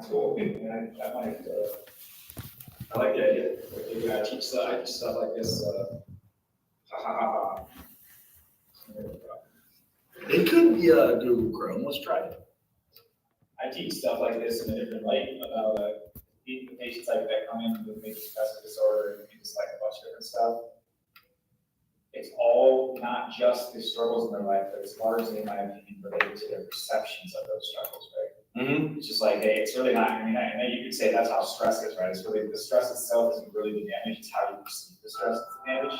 That's cool. And I might, I like the idea. Maybe I teach stuff like this, ha ha ha ha. It could be Google Chrome. Let's try it. I teach stuff like this in a different light about the patients like that come in with major depressive disorder and just like a bunch of different stuff. It's all not just the struggles in their life, but it's largely, in my opinion, related to their perceptions of those struggles, right? Mm-hmm. It's just like, hey, it's really not, I mean, you could say that's how stress is, right? It's really, the stress itself isn't really the damage, it's how you perceive the stress that's the damage.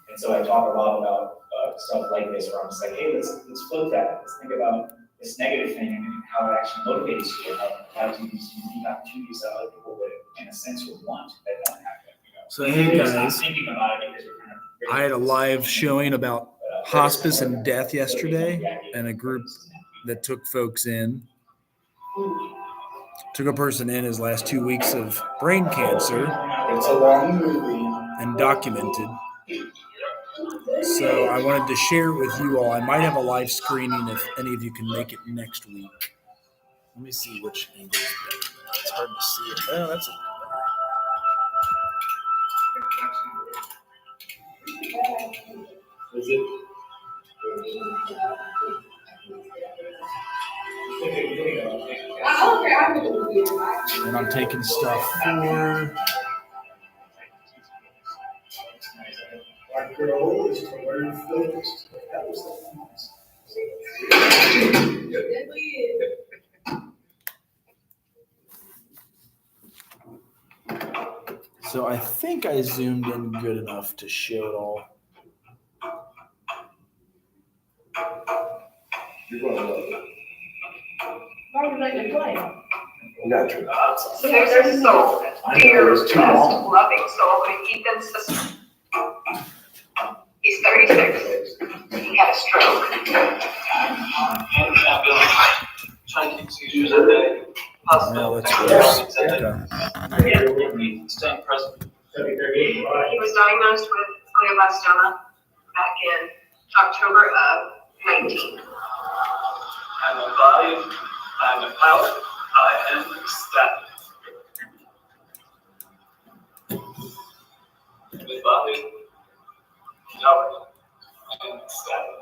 And so I talk a lot about stuff like this, where I'm just like, hey, let's flip that. Let's think about this negative thing and how it actually motivates you, how it provides you these unique opportunities that other people would, in a sense, would want, that don't have them, you know? So hey Just not guys, thinking about it because we're kind of. I had a live showing about hospice and death yesterday, and a group that took folks in, took a person in his last 2 weeks of brain cancer. It's a long movie. And documented. So I wanted to share it with you all. I might have a live screening if any of you can make it next week. Let me see which angle is better. It's hard to see it. Oh, that's a Is it? and I'm taking stuff for. Our goal is to learn focused. That was So I think I zoomed in good enough to show it all. You're going to love it. Why would I play? You got your There's soul. I know it was too long. Loving soul, but Ethan's sister. He's 36. He had a stroke. Trying to keep seizures at day. Well, that's worse. Staying present. He was diagnosed with glioblastoma back in October of 19. I'm a body, I'm a power, I am ecstatic. The body, power, I am ecstatic.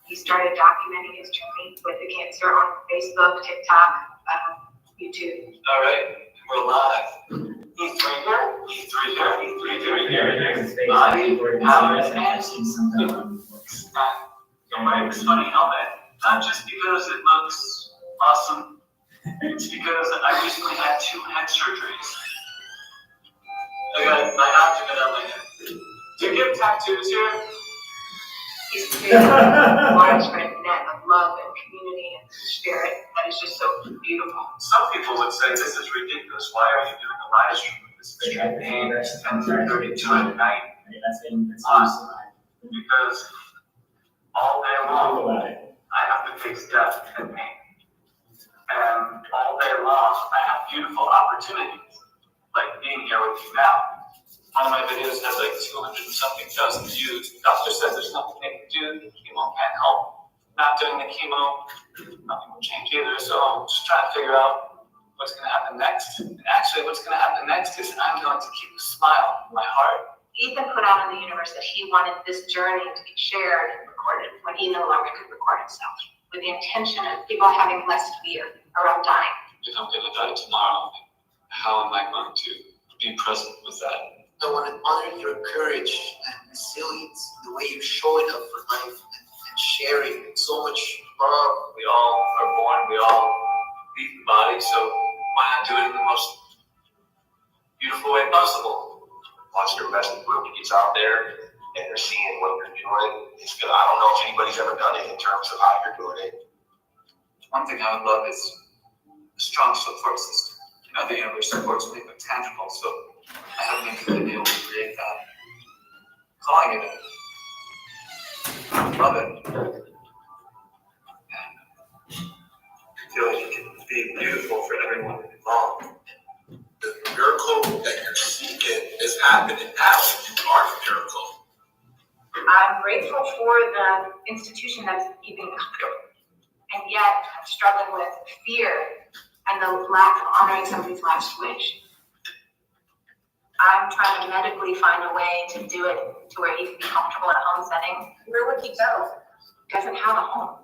He started documenting his journey with the cancer on Facebook, TikTok, YouTube. All right, we're live. E3 here, E3 here, E3 here. Body, power, and ecstatic. You're wearing this funny helmet, not just because it looks awesome, it's because I recently had 2 head surgeries. I got my abdomen on my head. Do you get tattoos here? He's created a widespread net of love and community and spirit that is just so beautiful. Some people would say this is ridiculous. Why are you doing a live stream with this thing at 10:32 at night? Because all day long, I have to face death and pain. And all day long, I have beautiful opportunities, like being here with you now. One of my videos has like 200-something thousand views. The doctor says there's nothing they can do. The chemo can't help. Not doing the chemo, nothing will change either. So I'm just trying to figure out what's going to happen next. And actually, what's going to happen next is I'm going to keep a smile in my heart. Ethan put out in the universe that he wanted this journey to be shared and recorded when he no longer could record himself, with the intention of people having less fear around dying. If I'm going to die tomorrow, how am I going to be present with that? I want to honor your courage and resilience, the way you're showing up for life and sharing so much love. We all are born, we all leave the body, so why not do it in the most beautiful way possible? Once your message really gets out there and they're seeing what you're doing, it's good. I don't know if anybody's ever done it in terms of how you're doing it. One thing I would love is a strong support system. You know, the universe supports me, but tangible, so I haven't been able to create that. Calling it I love it. And I feel like it can be beautiful for everyone involved. The miracle that you're seeking is happening now. You are the miracle. I'm grateful for the institution that's even and and yet I'm struggling with fear and the lack of honoring somebody's last wish. I'm trying to medically find a way to do it to where he can be comfortable in a home setting. Where would he go? Doesn't have a home.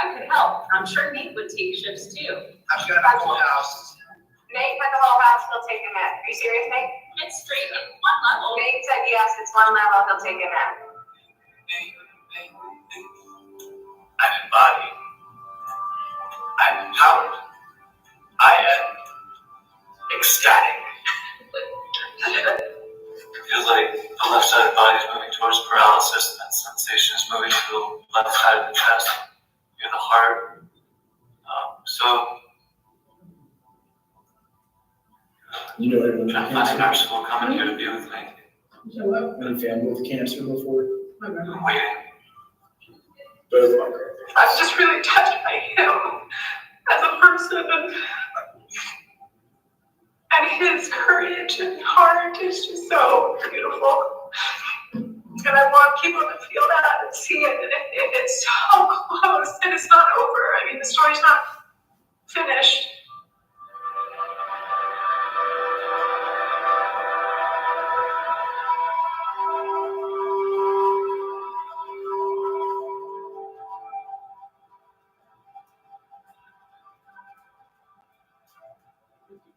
I could help. I'm sure Nate would take shifts too. I've got a whole house. Nate had the whole house, he'll take him in. Are you serious, Nate? It's straight at one level. Nate said yes, it's one level, he'll take him in. I'm embodied. I'm empowered. I am ecstatic. Feels like the left side of the body is moving towards paralysis, and that sensation is moving to the left side of the chest, near the heart. You know anyone with Trying to find a cancer? nurse who will come in here to be with me. Any family with cancer before? I'm waiting. Both my grandparents. I was just really touched by him as a person. And his courage and heart is just so beautiful. And I want people to feel that and see it. And it's so close and it's not over. I mean, the story's not finished.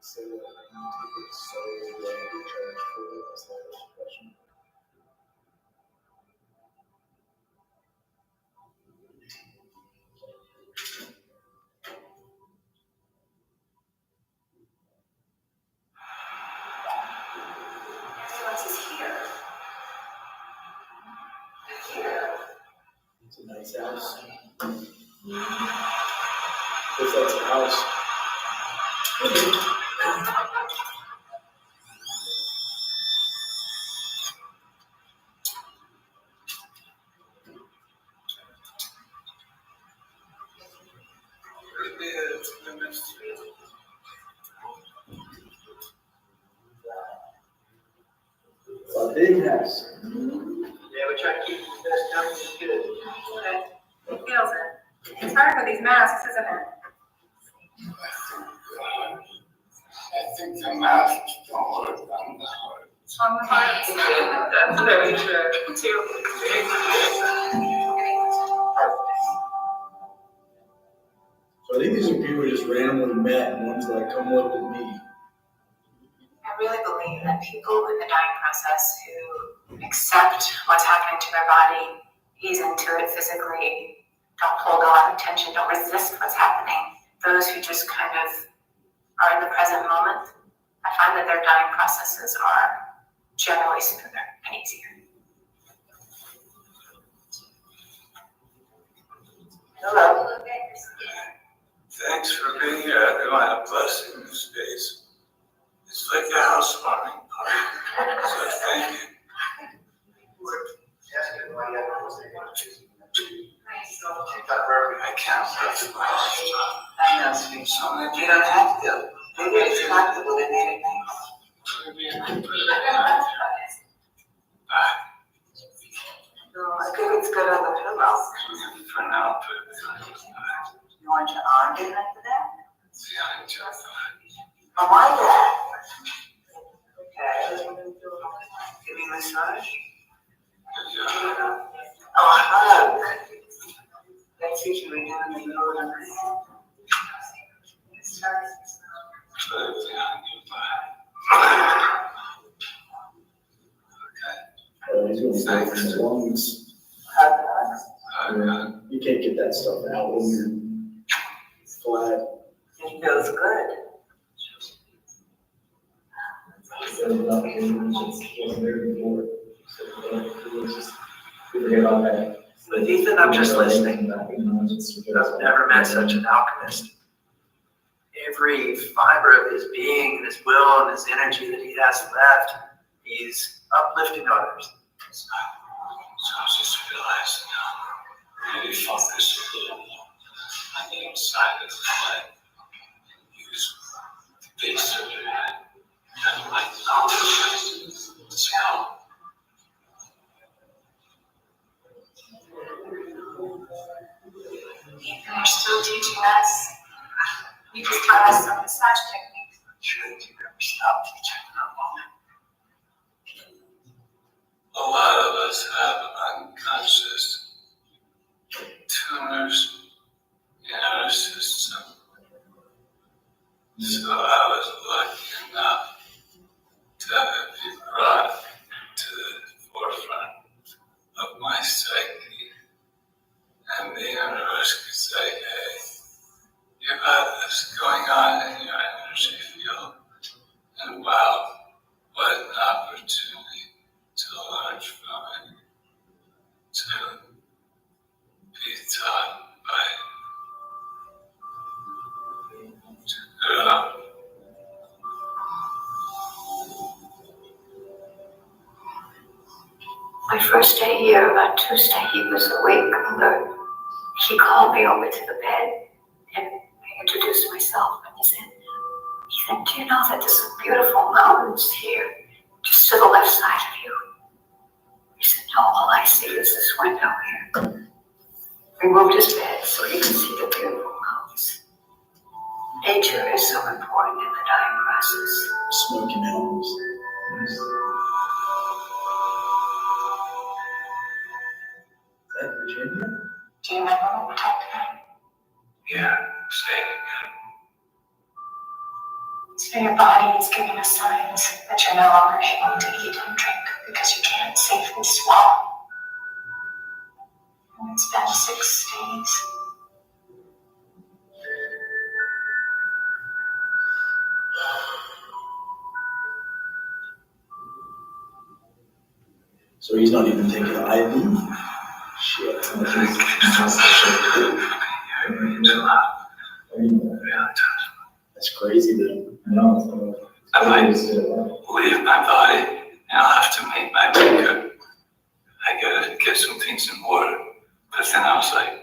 So, I need to get so recharged for this last question. Ambulance is here. Here. It's a nice house. If that's a house. A big house. Yeah, we try to keep the best down as good. It feels it. It's hard with these masks, isn't it? I think the masks don't work on the heart. It's on the heart. That's very true, too. So I think these are people who just randomly met and one's like, come look at me. I really believe that people in the dying process who accept what's happening to their body, ease into it physically, don't hold a lot of tension, don't resist what's happening, those who just kind of are in the present moment, I find that their dying processes are generally smoother and easier. Hello. Thanks for being here, everyone. A blessing in this space. It's like a housewarming party. So thank you. I can't live my lifetime. I know, sweet. You don't have to. Maybe it's not the way they No, I think it's good on the pillow. For now, but You want your arm in like that? see, I enjoy that. Oh, my God. Okay. Give me a massage. Oh, hug. That's usually done in the middle of the night. He's gonna stay for his lungs. You can't get that stuff out when you're flat. It feels good. With Ethan, I'm just listening. I've never met such an alchemist. Every fiber of his being and his will and his energy that he has left, he's uplifting others. So I just realized now, really focus on the inside of the head. Use the base of your head, kind of like knowledge. So, you're still teaching us. You just taught us some massage techniques. Shouldn't you ever stop teaching them all? A lot of us have unconscious tumors in our system. So I was lucky enough to be brought to the forefront of my psyche, and the universe could say, hey, you have this going on in your energy field, and wow, what an opportunity to learn from it, to be taught by it, to grow. My first day here, about Tuesday, he was awake, alert. He called me over to the bed and I introduced myself and he said, do you know that there's some beautiful mountains here, just to the left side of you? He said, no, all I see is this window here. We moved his bed so he could see the beautiful mountains. Nature is so important in the dying process. Smoky Mountains. Is that Virginia? Do you remember what we talked about? Yeah, say it again. So your body is giving us signs that you're no longer able to eat and drink because you can't safely swallow. And it's been 6 days. So he's not even taking an IV? Shit. That's crazy, though. I might leave my body and I'll have to make my makeup. I gotta get some things in order. But then I was like,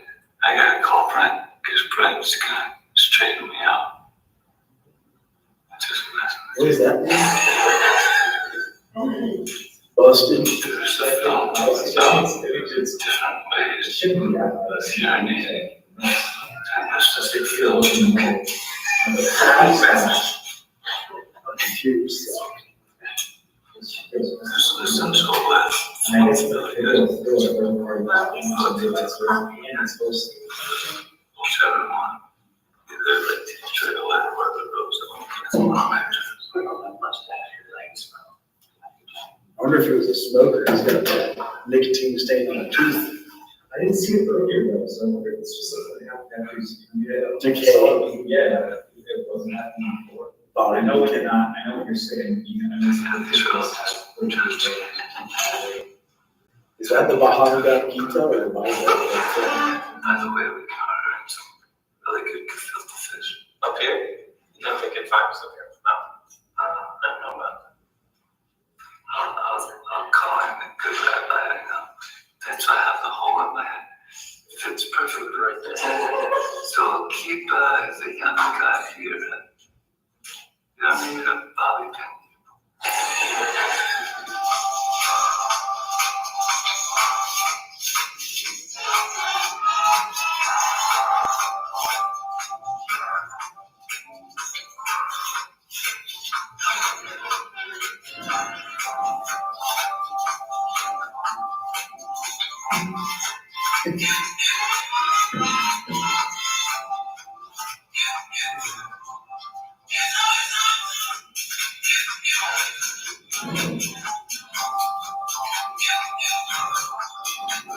I gotta call Brent, because Brent's gonna straighten me out. Just What is that? Busted. there's the film about different ways of yearning. And this is the feel. I'm confused. Just listen to it. Whichever one. Either like teacher or whether those I wonder if he was a smoker. He's got that nicotine stain on the tooth. I didn't see it earlier though, so it's just after he's, Decay. yeah, it wasn't happening before. Oh, I know what you're not, I know what you're saying, you know, Is that the Bhagavad Gita or the Bible? By the way, we can order some really good gefilte fish. Up here? You don't think you'd find us up here? No. I don't know about that. I'll call him a good rabbi. I know. That's why I have the hole in my head. It fits perfectly right there. So keep the young guy here. You don't need a bobby pin.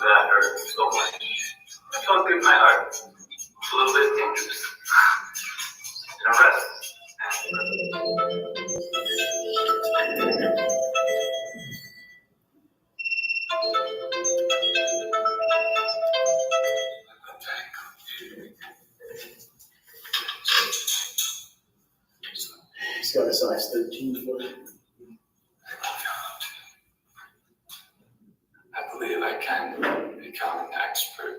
That hurt so much. I felt good in my heart. A little bit dangerous. And a rest. He's got a size 13 foot. I believe I can become an expert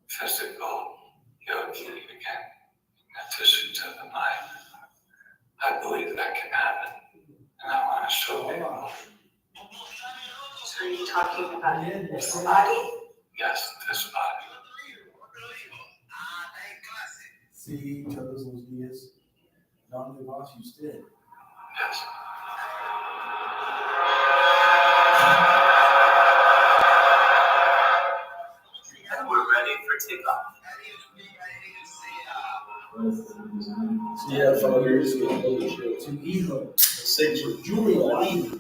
physical yogi again, in addition to the mind. I believe that can happen, and I want to show people. So are you talking about this body? Yes, this body. Sí, todos los días. ¿Dónde vas usted? Yes. And we're ready for takeoff. Yeah, 5 years ago. To Eho. 6 with Julia White.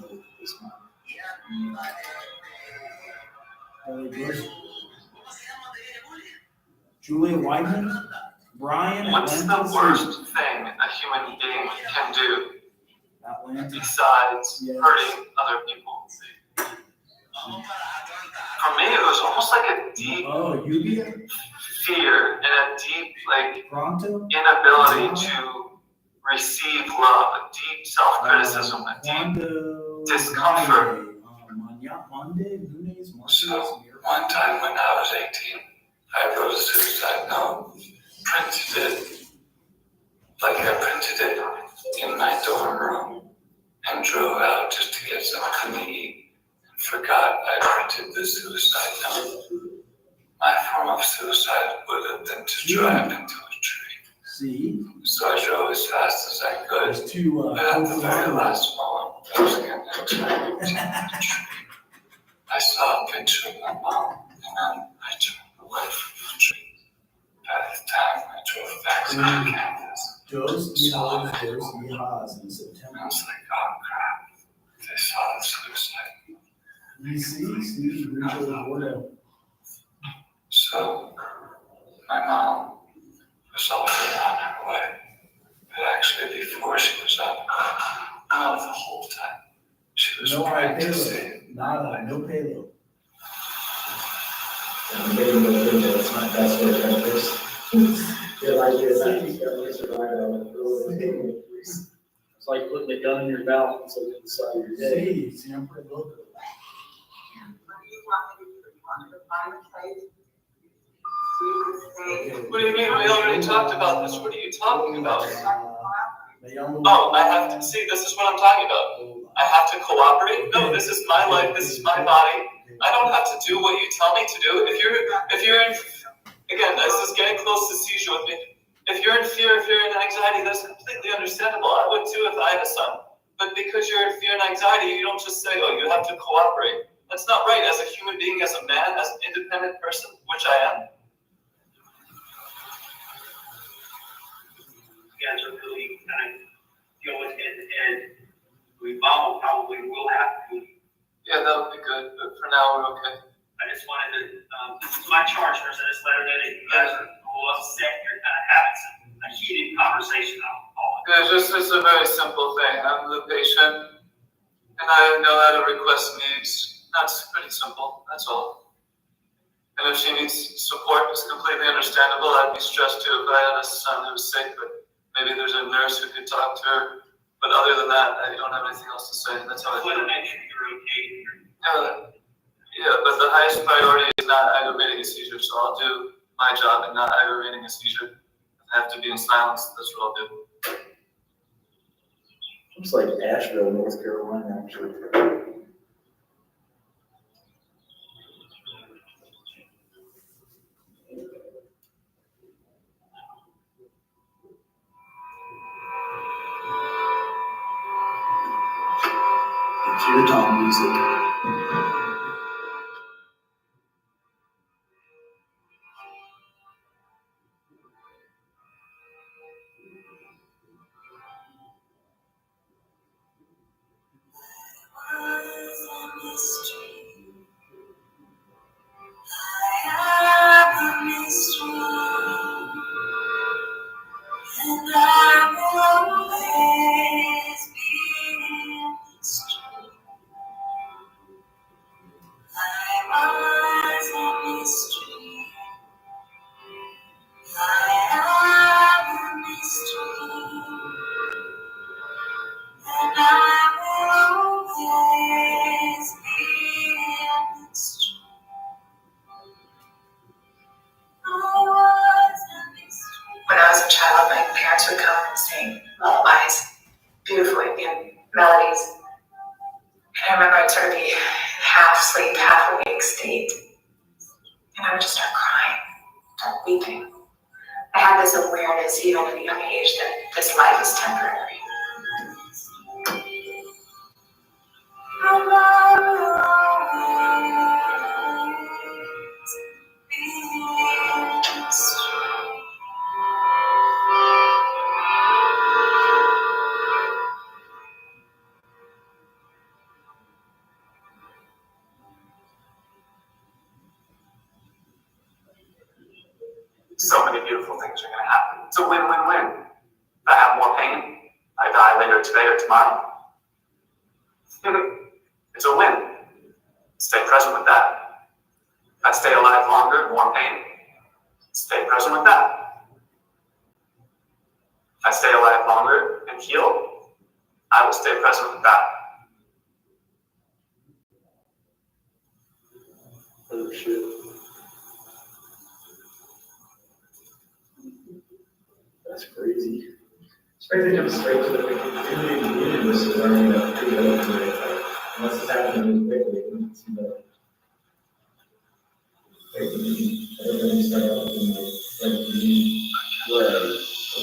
Julia Whiteman, Brian. What's the Atlantis, worst thing a human being can do Atlantis. besides hurting other people? For me, it was almost like a deep Yubia? fear and a deep, like, Pronto? inability to receive love, a deep self-criticism, a deep discomfort. Monday, lunes, So, one time when I was 18, I wrote a suicide note, printed it, like I printed it in my dorm room, and drove out just to get something to eat, and forgot I printed the suicide note. My form of suicide would have been to drive into a tree. See? So I drove as fast as I could, There's two, but at the very last moment, I was getting into the tree. I saw a picture of my mom, and then I turned away from the tree. By the time I drove back to the campus, Dos hijas in I September. was like, oh crap, they saw the suicide. You see, Bordeaux. So, my mom was already on her way. But actually, before she was on her way, the whole time, she was No practicing. Nada, no payload. I'm getting the thing that it's not best way to this. Yeah, like this, I think that survival. It's like putting a gun in your mouth and so you decide your day. Sí, siempre loco. What do you mean? We already talked about this. What are you talking about? Oh, I have to see. This is what I'm talking about. I have to cooperate. No, this is my life. This is my body. I don't have to do what you tell me to do. If you're in, again, this is getting close to seizure with me. If you're in fear, if you're in anxiety, that's completely understandable. I would too if I had a son. But because you're in fear and anxiety, you don't just say, oh, you have to cooperate. That's not right. As a human being, as a man, as an independent person, which I am. You guys are really kind of deal with it, and we probably will have to. Yeah, that would be good, but for now, we're okay. I just wanted to, this is my charge, first, I just let her know that you guys are a little upset, you're kind of having a heated conversation, I'll call it. It's a very simple thing. I'm the patient, and I know how to request needs. That's pretty simple, that's all. And if she needs support, it's completely understandable. I'd be stressed too if I had a son who was sick, but maybe there's a nurse who could talk to her. But other than that, I don't have anything else to say. That's how I I want feel. to make sure you're okay. Yeah, but the highest priority is not aggravating a seizure, so I'll do my job and not aggravating a seizure. I have to be in silence, that's what I'll do. Looks like Asheville, North Carolina, actually. Kirtan music. When I was a child, my parents would come and sing lullabies, beautifully, melodies. And I remember I'd sort of be half asleep, half awake state. And I would just start crying, start weeping. I had this awareness even at a young age that this life is temporary. So many beautiful things are going to happen. It's a win-win-win. If I have more pain, I die later today or tomorrow. It's a win. Stay present with that. If I stay alive longer, more pain. Stay present with that. If I stay alive longer and heal, I will stay present with that. Oh shit. That's crazy. It's crazy to jump straight to the community versus learning that pretty openly. Unless it's happening really quickly, it doesn't seem like. Everybody start out like community. Where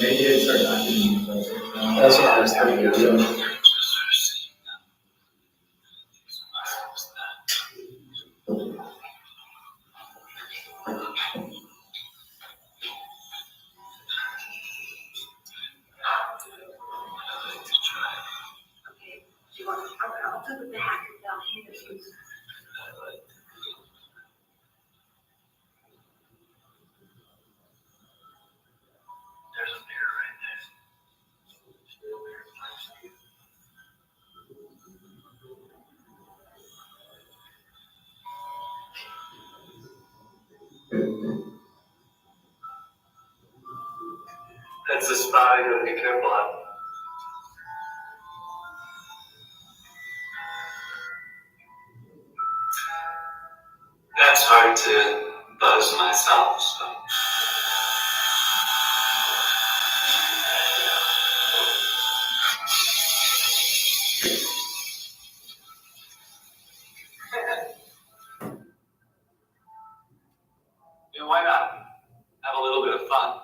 maybe it started happening. That's what I was thinking. There's a mirror right there. That's the spot I gotta be careful of. That's hard to buzz myself, so. You know, why not have a little bit of fun?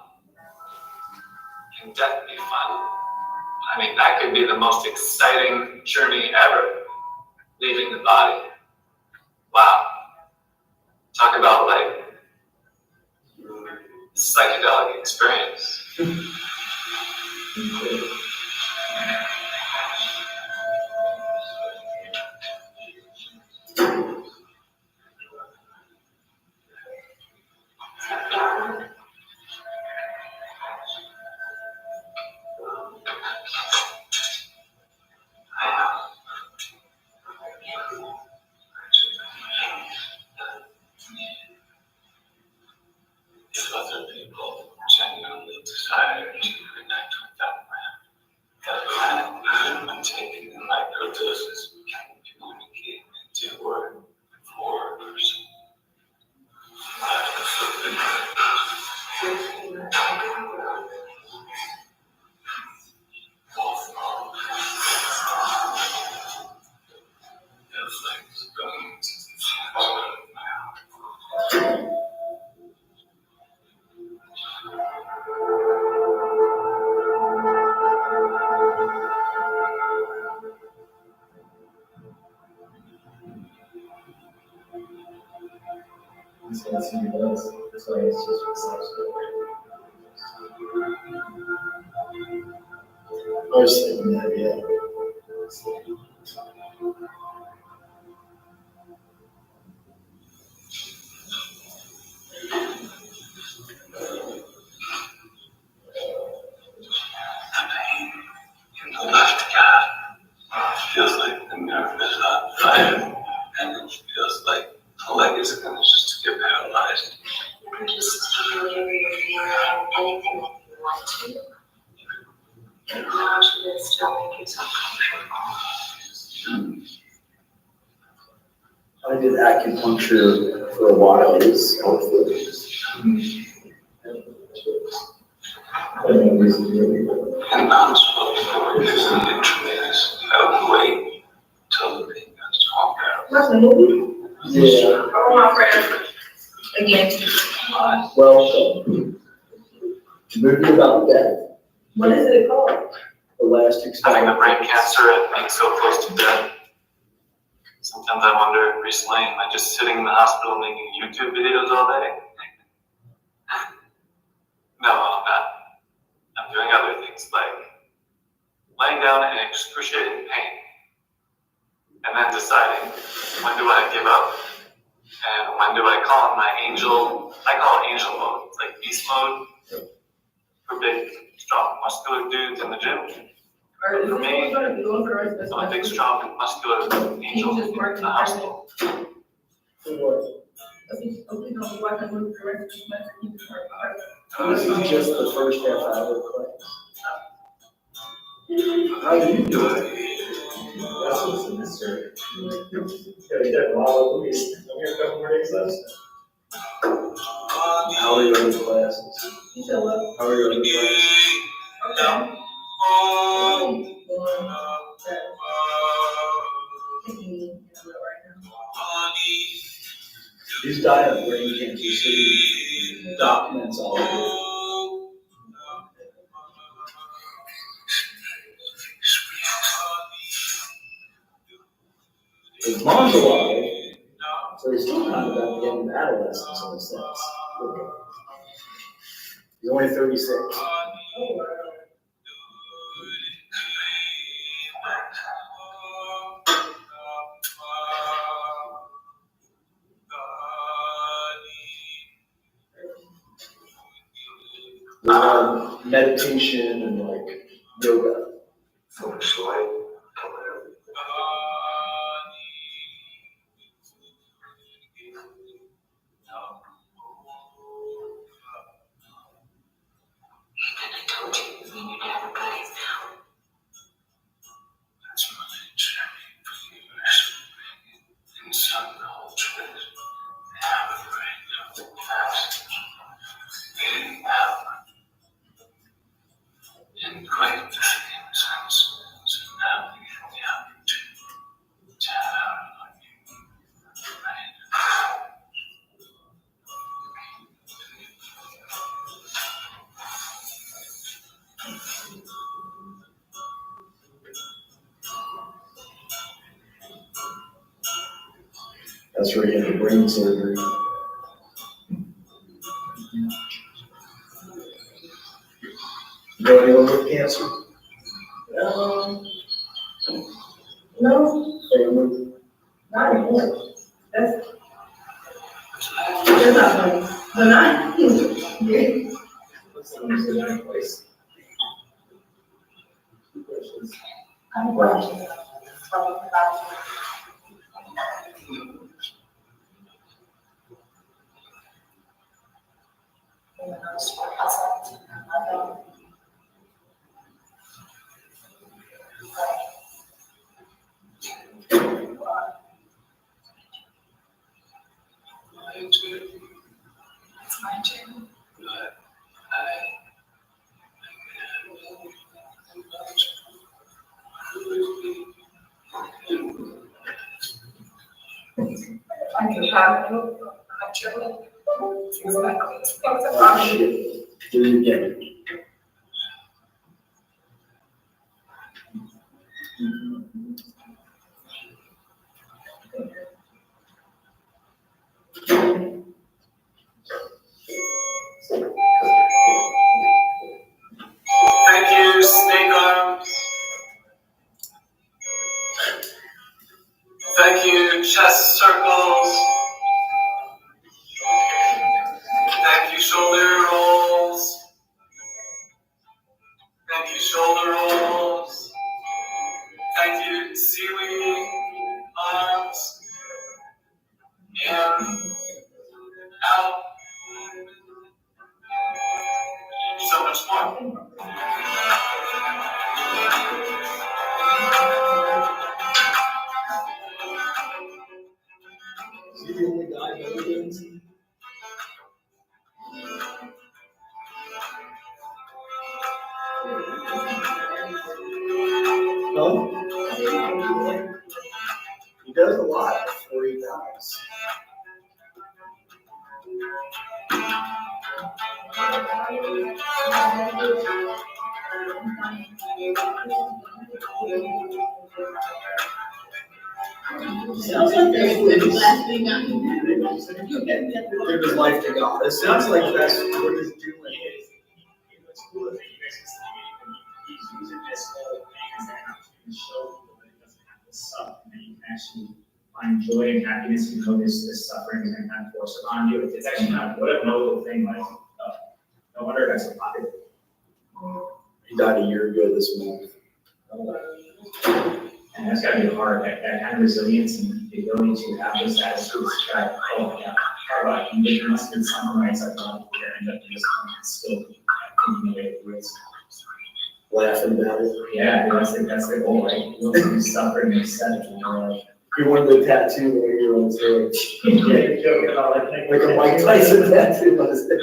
Can death be fun? I mean, that could be the most exciting journey ever, leaving the body. Wow. Talk about like psychedelic experience. If other people genuinely desire to connect with that plant when taken in microdoses can communicate into word for a person. Feels like it's going to the core of my heart. That's what CB does. That's why it's just research. I was thinking that, yeah. The pain in the left calf feels like the nerve is on fire, and it feels like the leg is going to just get paralyzed. You can just feel whatever you're feeling, anything that you want to. And allow you to still make yourself comfortable. I did acupuncture for a while. It was helpful. And I'm supposed to use the intravenous. I would wait till the pain got stronger. What's the movie? Yeah. Oh, my friend. Again. Welcome. Movie about death. What is it called? The last Having experiment. the brain cancer and being so close to death. Sometimes I wonder, recently, am I just sitting in the hospital making YouTube videos all day? No, I'm not. I'm doing other things like laying down in excruciating pain and then deciding when do I give up and when do I call on my angel. I call it angel mode. It's like beast mode for big, strong, muscular dudes in the gym. Or is this what we're gonna be doing for the rest of this I'm a month? big, strong, muscular angel in the hospital. Okay, no, we want to move the rest of this month. Keep it short. This is just the first half hour class. How do you do it? That's what's necessary. Yeah, we got a lot of movies. We have a couple more days left. How are your other classes? You said what? How are your other classes? Okay. He's died of brain cancer, so he documents all of it. His mom's alive, so he's still kind of at the end of adolescence in a sense. He's only 36. Meditation and like yoga. So much light coming in. I told you, you need to have a buddy now. That's my journey for years. Inside the whole truth. They have a great of the past. They didn't have in quite the same sense. So now we have the opportunity to have That's where he had the brain surgery. You know anyone with cancer? No, Family? not anymore. That's not funny. But not. Yeah. What's the news in that place? I'm watching it. It's my turn. I can have it. I'm sure. Exactly. Oh shit. Do it again. Thank you, Snake Arm. Thank you, chest circles. Thank you, shoulder rolls. Thank you, shoulder rolls. Thank you, seaweed arms. In, out. So much more. Is he the only guy who lives? No? He does a lot before he dies. Sounds like that's the last thing I can do. Give his life to God. It sounds like that's what he's doing. It's cool that you guys he's using this whole thing as an opportunity to show people that it doesn't have to suck, and that you can actually find joy and happiness in this suffering and kind of force it on you. It's actually not, what a noble thing, like, no wonder that's so popular. He died a year ago this month. And that's gotta be hard, that kind of resilience and the ability to have this attitude to try, oh my God, how about you, there must be some right psychological care, and that you just still thinking away the risk. Laughing about it. Yeah, that's the goal, right? You want to suffer and accept it, and you're like, He wanted the tattoo the way you're on his head. yeah, you're joking about Like a Mike Tyson tattoo on his head.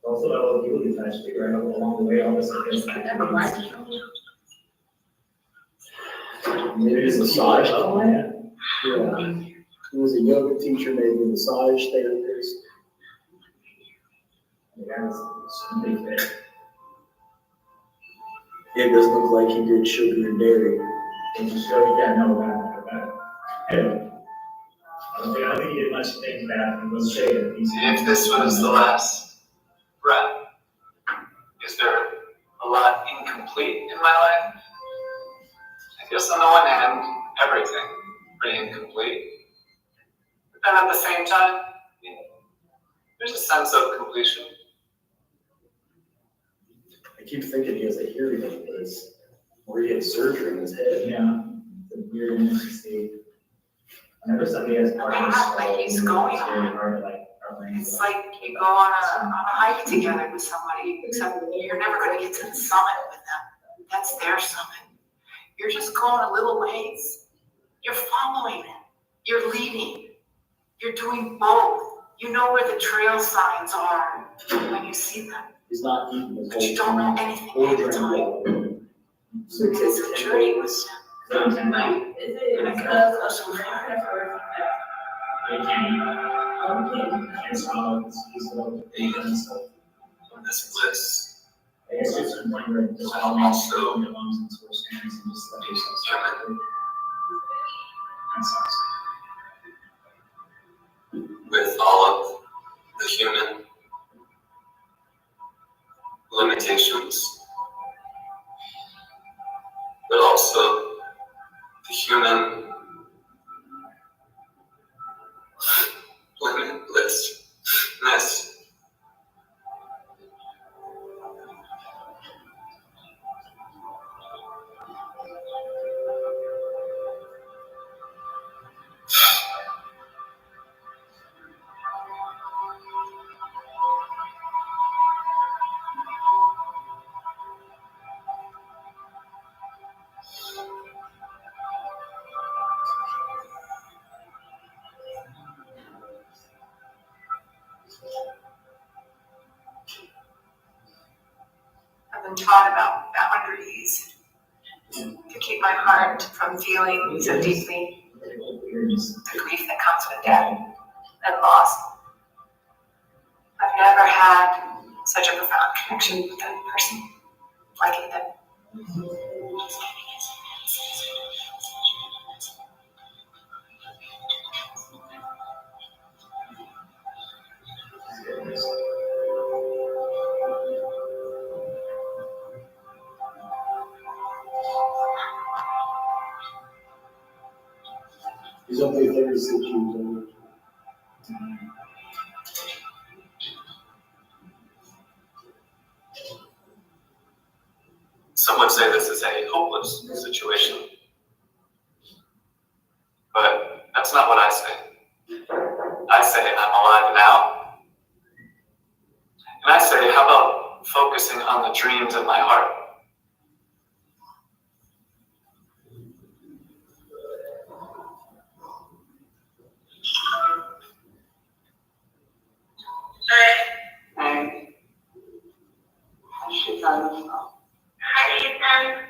Also, I will deal with that, figure out along the way, all this is. Maybe it's a massage. Yeah. He was a yoga teacher, maybe a massage therapist. Yeah, it's pretty fit. It doesn't look like he did sugar and dairy. And you show, yeah, no, that. Anyway. I don't think he did much things that he was shaded. If this was the last breath, is there a lot incomplete in my life? I guess on the one hand, everything pretty incomplete. But then at the same time, there's a sense of completion. I keep thinking he has a hearing implant where he had surgery in his head. Yeah, it's a weird intimacy. Whenever somebody has partners, Like he's going it's very hard to like, our brains. It's like you go on a hike together with somebody, except you're never gonna get to the summit with them. That's their summit. You're just going a little ways. You're following it. You're leading. You're doing both. You know where the trail signs are when you see them. He's not eating his But you don't know anything ahead of time. So It's a journey with them. Is it because of the rain or They can't swallow, it's little things and stuff. This bliss, I guess it's a point where just all also your lungs and sort of stands and just let yourself start. That sucks. with all of the human limitations, but also the human limitlessness. I've been taught about boundaries to keep my heart from feeling so deeply the grief that comes with death and loss. I've never had such a profound connection with a person like Ethan. He's only 36 years old. Some would say this is a hopeless situation, but that's not what I say. I say I'm alive now, and I say, how about focusing on the dreams of my heart? Hey. She's on the phone. Hi, Ethan.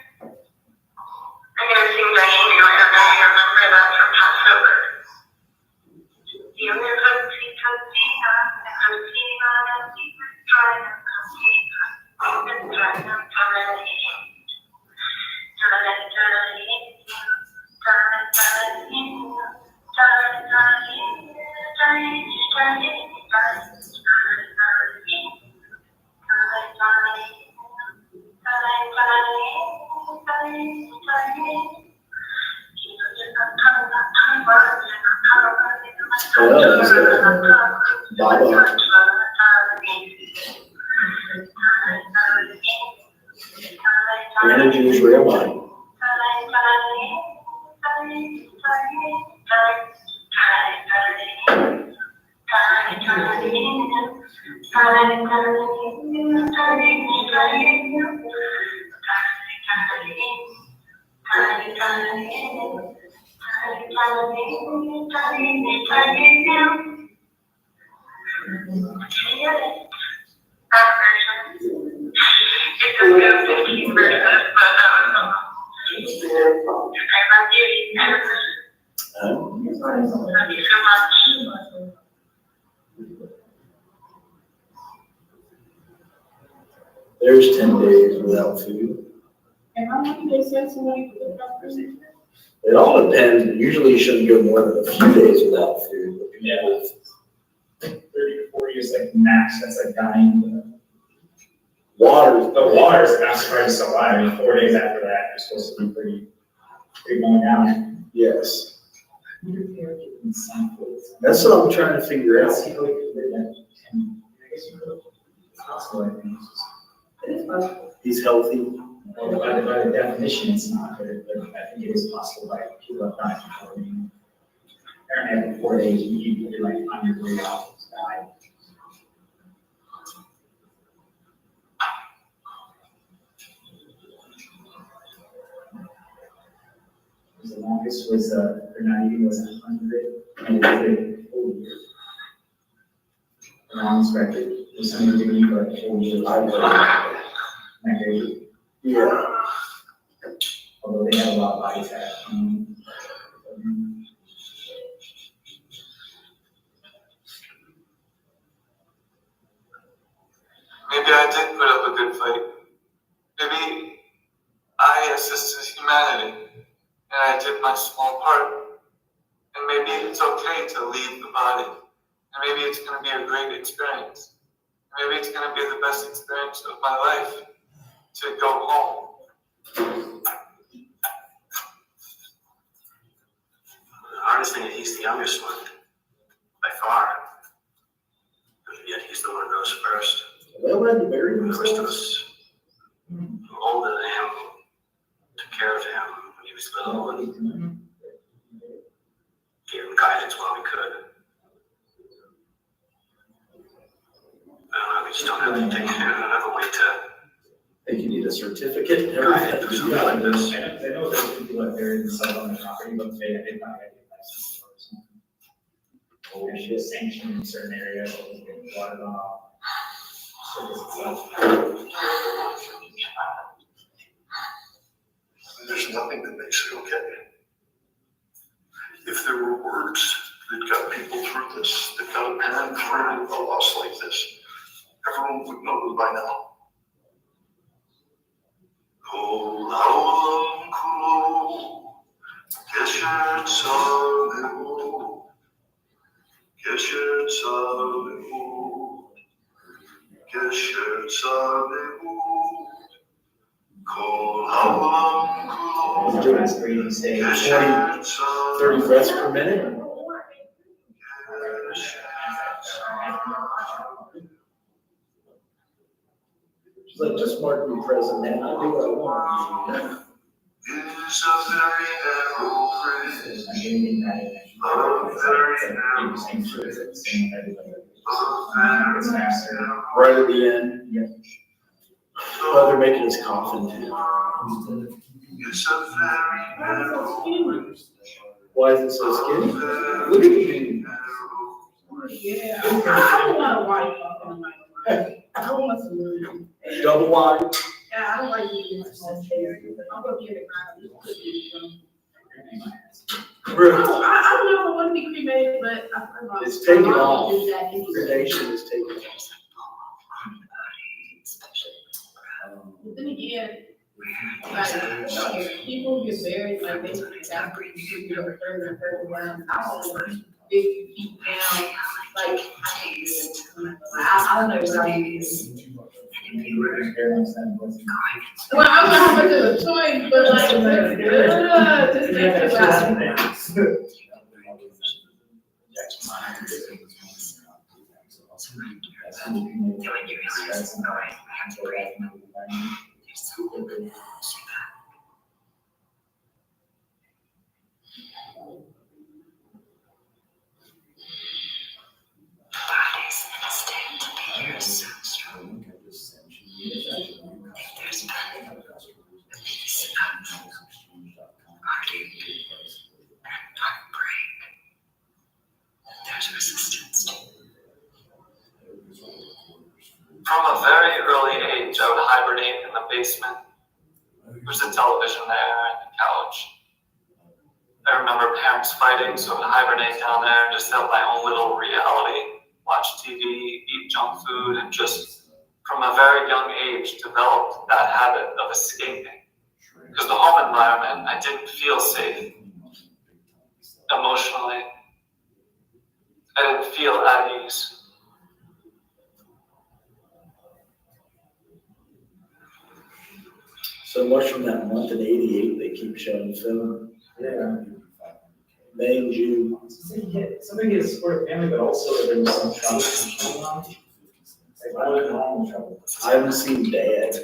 Yeah, he's got Baba. The energy is real money. There's 10 days without food. And how many days since somebody put the conversation? It all depends. Usually you shouldn't go more than a few days without food. But Yeah. 30 to 40 is like max, that's like dying. water, The water is not surprised to survive. I mean, 4 days after that, you're supposed to be pretty going down. yes. That's what I'm trying to figure out. I guess you could. It's possible, I think. It's possible. He's healthy. Well, by the definition, it's not, but I think it is possible by people have died before. I mean, apparently after 4 days, you're like on your way out to die. The longest was, for not eating was 100, and it was a full year. The longest record was somebody didn't eat for like 4 years. Okay. Yeah. Although they have a lot of body fat. Maybe I did put up a good fight. Maybe I assisted humanity, and I did my small part. And maybe it's okay to leave the body. And maybe it's going to be a great experience. And maybe it's going to be the best experience of my life to go home. The hardest thing is he's the youngest one, by far. But yet he's the one who goes first. They'll have to bury The rest of themselves. us were older than him, took care of him when he was little, and gave him guidance while we could. I don't know, we just don't have anything, we don't have a way to I think you need a certificate and guide everything. it through something like this. I know there's people that buried themselves on the property, but they did not get license or something. Or she was sanctioned in certain areas, so it was getting watered off. There's nothing that makes it okay. If there were words that got people through this, that got a parent through a loss like this, everyone would know it by now. Last breathing stage. 30 breaths per minute. She's like, just mark me present, man. I'll do what I want. It's a very narrow bridge, a very narrow Right at the end. Oh, they're making his coffin too. It's a very narrow bridge. Why is it so skinny? Look at the Yeah, I don't want a white coffee in my life. I don't want some movie. double wide. Yeah, I don't like eating my small chair. I'm gonna get it I don't know if I want to be cremated, but It's taken my mom off. did that anyway. Cremation is taken off. But then again, like, people get buried, like, they got you go further and further down. I don't know, 50 feet down, like, I can't do it. I don't know what I do. Well, I don't know how much of a choice, but like, just think about it. Body's instinct appears so strong. There's been a piece of heartache and heartbreak. There's resistance to From a very early age, I would hibernate in the basement. There's a television there and a couch. I remember parents fighting, so I would hibernate down there and just have my own little reality. Watch TV, eat junk food, and just from a very young age developed that habit of escaping. Because the home environment, I didn't feel safe emotionally. I didn't feel at ease. So much from that month in '88, they keep showing film. Yeah. May and June. Somebody get a supportive family, but also there was some trouble going on. Like, I wasn't home in trouble. I haven't seen Dad.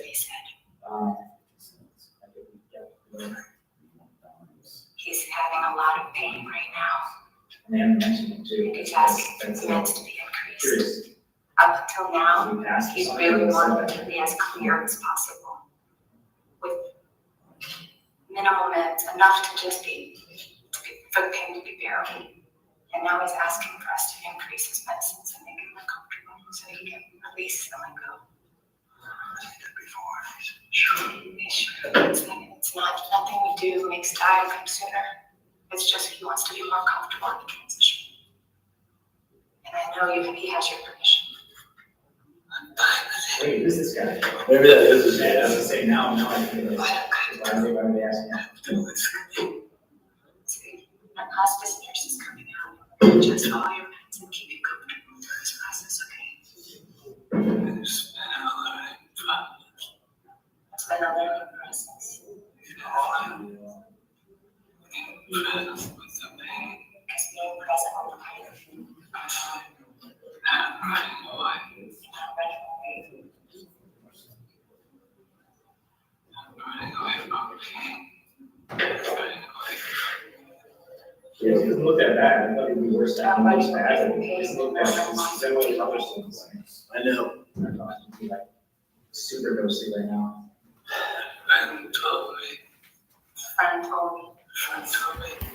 He's having a lot of pain right now. And Ann mentioned it too. He's asking for the meds to be increased. Curious. Up until now, We passed he's something really that said wanted that. to be as clear as possible. With minimal meds, enough to just for the pain to be bearable. And now he's asking for us to increase his medicines and make him more comfortable so he can release and let go. It's not, nothing we do makes time come sooner. It's just he wants to be more comfortable in the transition. And I know he has your permission. Wait, who's this guy? Maybe that is his Yeah, dad. as I say now, I think it's, why would they ask me? See, the hospice nurse is coming out. Just follow your meds and keep you comfortable through this process, okay? It's been a learning process. It's been a learning process. Being present with the pain Because being present with the pain and running away. not running away. Running away from pain. Running away. Yeah, he doesn't look that bad. I thought he'd be worse than most bad. He doesn't look that similar to other things. I know. I'm talking to you like super ghostly right now. Friend told me. Friend told me. Friend told me.